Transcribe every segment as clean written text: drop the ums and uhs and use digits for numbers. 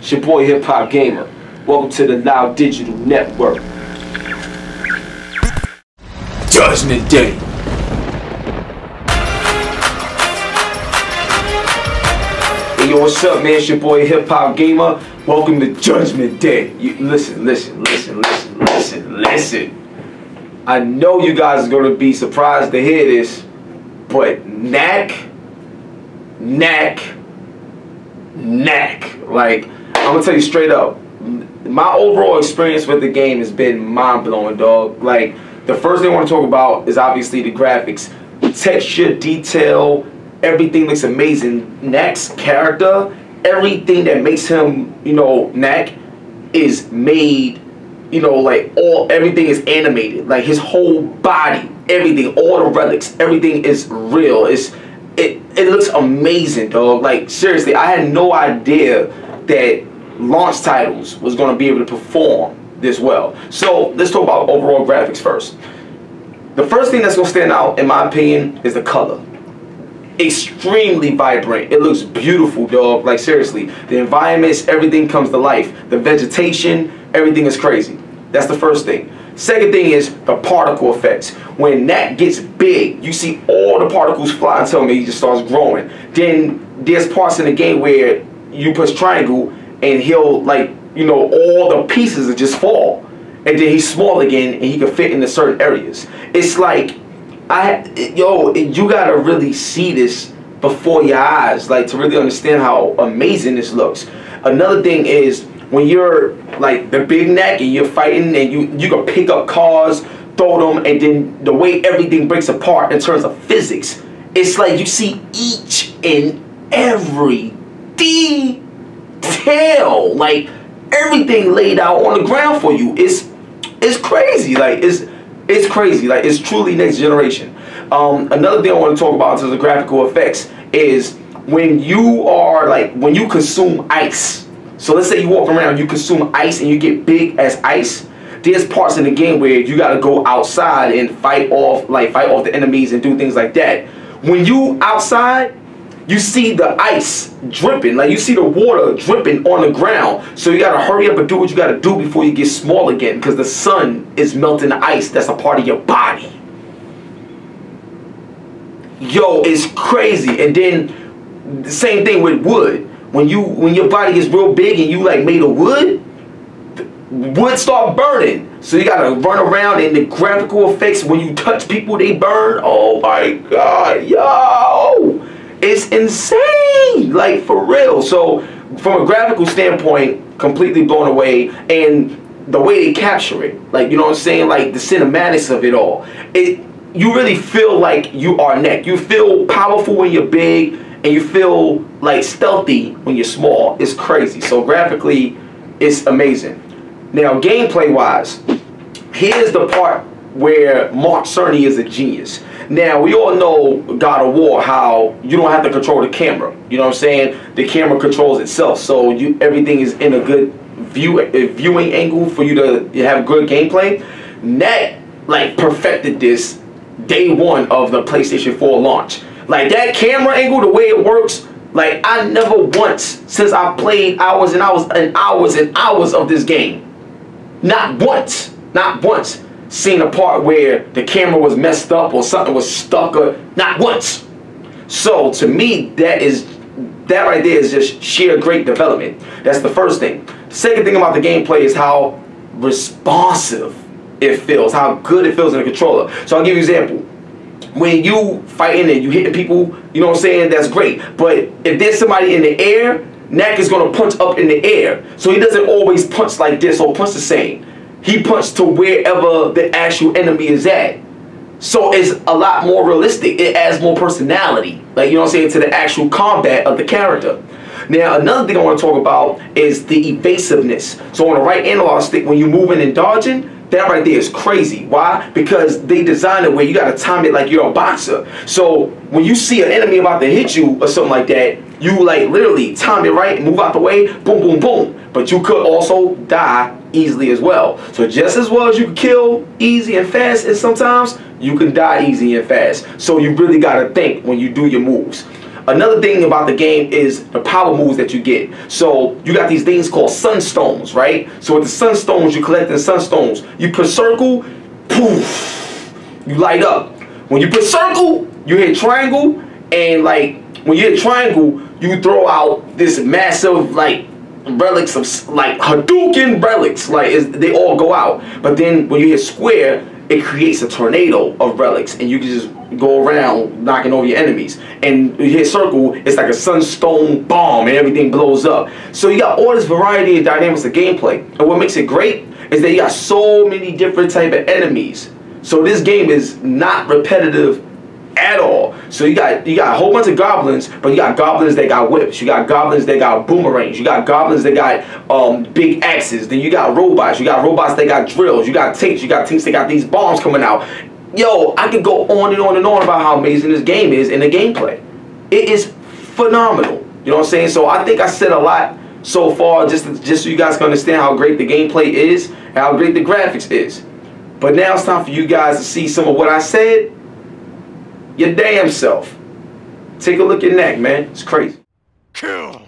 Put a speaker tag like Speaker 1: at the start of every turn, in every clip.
Speaker 1: It's your boy Hip Hop Gamer. Welcome to the Now Digital Network. Judgment Day. Hey yo, what's up, man? It's your boy Hip Hop Gamer. Welcome to Judgment Day. Listen. I know you guys are gonna be surprised to hear this, but Knack. Like, I'm gonna tell you straight up, my overall experience with the game has been mind-blowing, dog. Like, the first thing I want to talk about is obviously the graphics. Texture, detail, everything looks amazing. Knack's character, everything that makes him, Knack, is made, like everything is animated. Like his whole body, everything, all the relics, everything is real. It looks amazing, dog. Like, seriously, I had no idea that launch titles was going to be able to perform this well. So let's talk about overall graphics first. The first thing that's going to stand out, in my opinion, is the color. Extremely vibrant. It looks beautiful, dog. Like, seriously, the environments, everything comes to life. The vegetation, everything is crazy. That's the first thing. Second thing is the particle effects. When Knack gets big, you see all the particles fly until he just starts growing. Then there's parts in the game where you push triangle and he'll, like, all the pieces will just fall. And then he's small again and he can fit into certain areas. It's like, you gotta really see this before your eyes, like, to really understand how amazing this looks. Another thing is, when you're like the big Knack and you're fighting and you can pick up cars, throw them, and then the way everything breaks apart in terms of physics, it's like you see each and every detail, like everything laid out on the ground for you. It's crazy. Like, it's crazy. Like, it's truly next generation. Another thing I want to talk about in terms of graphical effects is when you consume ice. So let's say you walk around, you consume ice, and you get big as ice. There's parts in the game where you gotta go outside and fight off the enemies and do things like that. When you outside, you see the ice dripping, like you see the water dripping on the ground. So you gotta hurry up and do what you gotta do before you get small again, because the sun is melting the ice that's a part of your body. Yo, it's crazy. And then the same thing with wood. When your body is real big and you like made of wood, wood start burning. So you gotta run around, and the graphical effects, when you touch people, they burn. Oh my god, yo, it's insane, like, for real. So from a graphical standpoint, completely blown away. And the way they capture it, like, you know what I'm saying, like the cinematics of it all, you really feel like you are Knack. You feel powerful when you're big, and you feel like stealthy when you're small. It's crazy. So graphically, it's amazing. Now, gameplay wise, here's the part where Mark Cerny is a genius. Now, we all know God of War, how you don't have to control the camera. You know what I'm saying? The camera controls itself, so everything is in a good viewing angle for you to have good gameplay. Knack, like, perfected this day one of the PlayStation 4 launch. Like, that camera angle, the way it works, like, I never once, since I played hours and hours and hours and hours of this game, not once, seen a part where the camera was messed up or something was stuck, or not once. So to me, that right there is just sheer great development. That's the first thing. The second thing about the gameplay is how responsive it feels, how good it feels in the controller. So I'll give you an example. When you fighting and you hitting people, you know what I'm saying, that's great. But if there's somebody in the air, Knack is going to punch up in the air. So he doesn't always punch like this or punch the same. He punches to wherever the actual enemy is at. So it's a lot more realistic. It adds more personality, like, you know what I'm saying, to the actual combat of the character. Now, another thing I want to talk about is the evasiveness. So on the right analog stick, when you're moving and dodging, that right there is crazy. Why? Because they designed it where you got to time it like you're a boxer. So when you see an enemy about to hit you or something like that, you like literally time it right and move out the way, boom, boom, boom. But you could also die easily as well. So just as well as you can kill easy and fast, and sometimes you can die easy and fast. So you really got to think when you do your moves. Another thing about the game is the power moves that you get. So you got these things called sunstones, right? So with the sunstones, you collect the sunstones. You put circle, poof, you light up. When you put circle, you hit triangle, and like when you hit triangle, you throw out this massive like relics of like Hadouken relics, like they all go out. But then when you hit square, it creates a tornado of relics, and you can just go around knocking over your enemies. And you hit circle, it's like a sunstone bomb, and everything blows up. So you got all this variety of dynamics of gameplay, and what makes it great is that you got so many different type of enemies. So this game is not repetitive at all. So you got a whole bunch of goblins, but you got goblins that got whips, you got goblins that got boomerangs, you got goblins that got big axes, then you got robots that got drills, you got tanks that got these bombs coming out. Yo, I could go on and on and on about how amazing this game is in the gameplay. It is phenomenal. You know what I'm saying? So I think I said a lot so far, just so you guys can understand how great the gameplay is and how great the graphics is. But now it's time for you guys to see some of what I said your damn self. Take a look at Knack, man. It's crazy.
Speaker 2: Kill.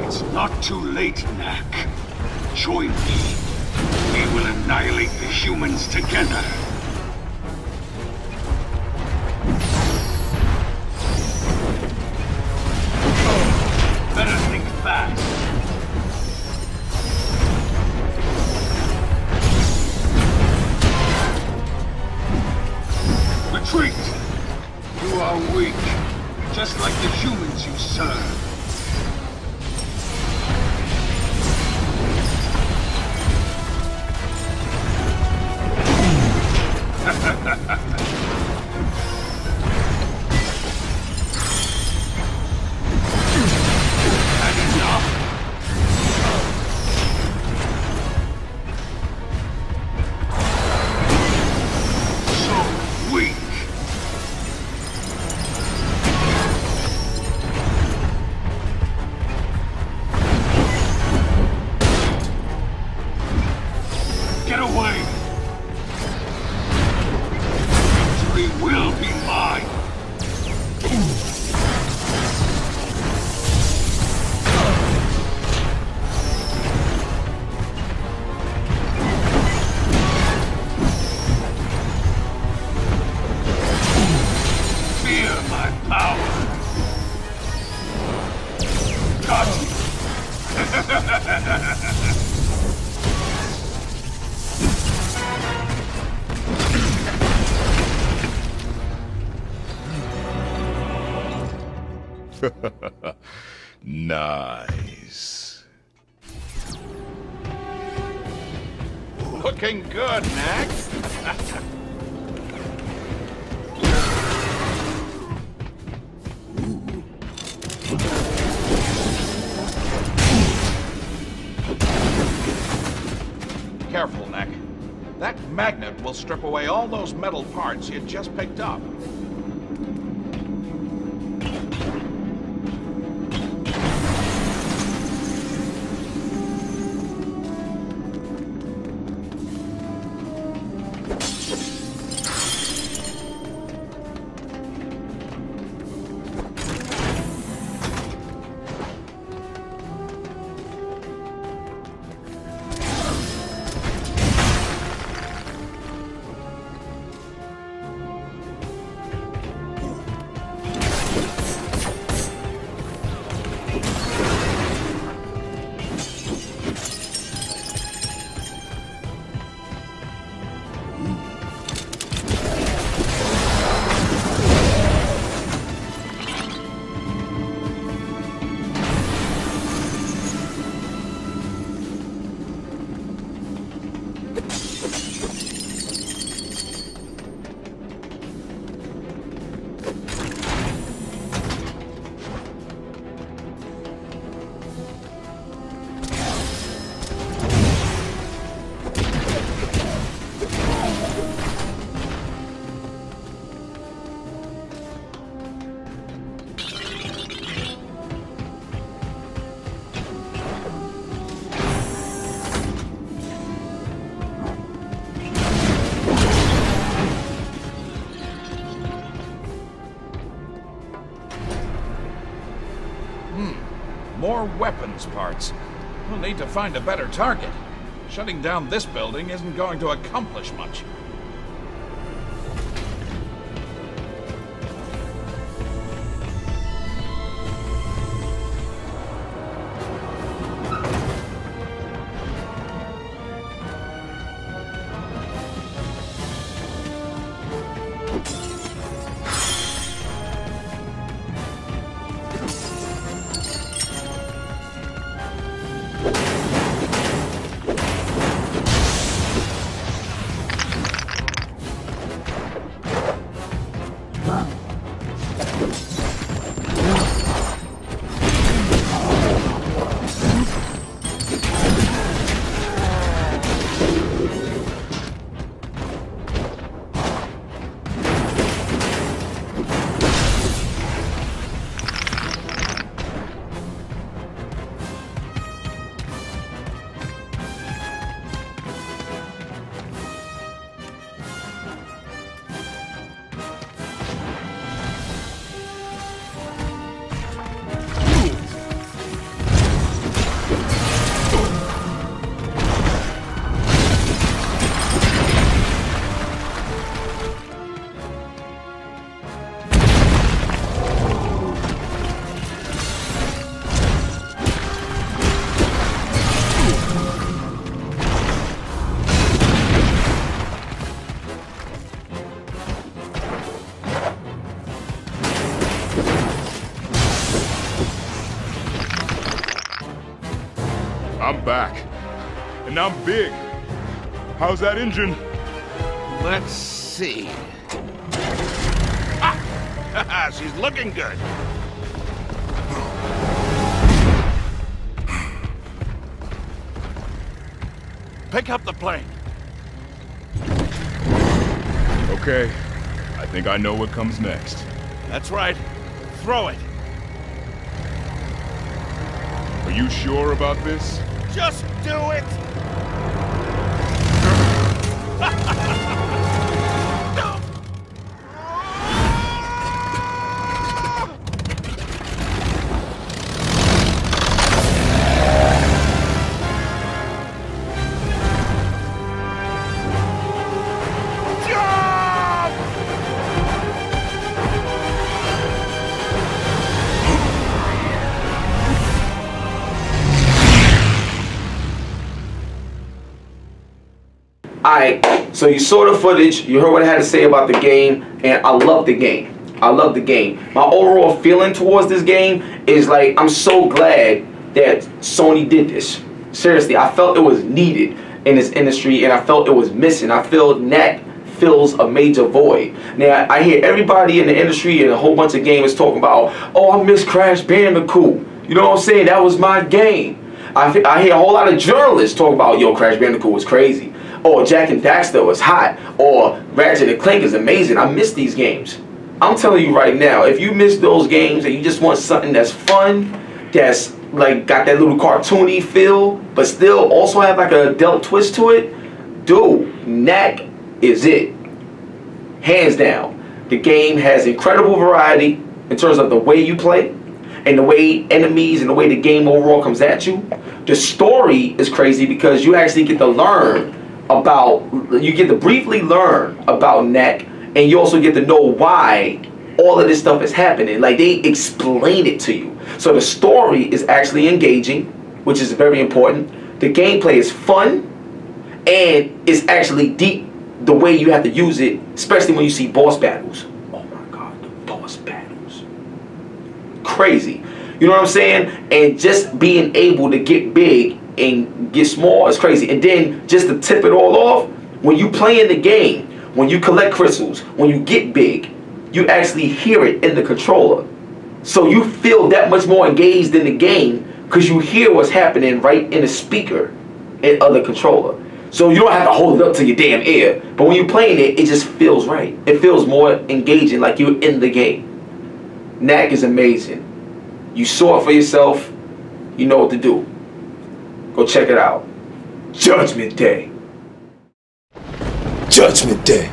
Speaker 2: It's not too late, Knack. Join me. We will annihilate the humans together. Better think fast. Retreat! You are weak, just like the humans you serve. Get away! Victory will be mine! Fear my power! Got
Speaker 3: Nice.
Speaker 2: Looking good, Knack. Careful, Knack. That magnet will strip away all those metal parts you just picked up.
Speaker 3: more weapons parts. We'll need to find a better target. Shutting down this building isn't going to accomplish much.
Speaker 4: I'm back. And I'm big. How's that engine?
Speaker 5: Let's see. Ah! She's looking good. Pick up the plane.
Speaker 4: Okay. I think I know what comes next.
Speaker 5: That's right. Throw it.
Speaker 4: Are you sure about this?
Speaker 5: Just do it!
Speaker 1: Alright, so you saw the footage, you heard what I had to say about the game, and I love the game. I love the game. My overall feeling towards this game is like, I'm so glad that Sony did this. Seriously, I felt it was needed in this industry, and I felt it was missing. I feel Knack fills a major void. Now, I hear everybody in the industry and a whole bunch of gamers talking about, oh, I miss Crash Bandicoot. You know what I'm saying? That was my game. I hear a whole lot of journalists talk about, yo, Crash Bandicoot was crazy. Or Jack and Daxter was hot. Or Ratchet and Clank is amazing. I miss these games. I'm telling you right now, if you miss those games and you just want something that's fun, that's like got that little cartoony feel, but still also have like a adult twist to it, dude, Knack is it. Hands down. The game has incredible variety in terms of the way you play and the way enemies and the way the game overall comes at you. The story is crazy because you actually get to learn about, you get to briefly learn about Knack, and you also get to know why all of this stuff is happening. Like, they explain it to you. So the story is actually engaging, which is very important. The gameplay is fun, and it's actually deep the way you have to use it, especially when you see boss battles. Oh my God, the boss battles. Crazy. You know what I'm saying? And just being able to get big and get small is crazy. And then just to tip it all off, when you play in the game, when you collect crystals, when you get big, you actually hear it in the controller. So you feel that much more engaged in the game because you hear what's happening right in the speaker and other controller. So you don't have to hold it up to your damn ear. But when you're playing it, it just feels right. It feels more engaging, like you're in the game. Knack is amazing. You saw it for yourself. You know what to do. Go check it out. Judgment Day. Judgment Day.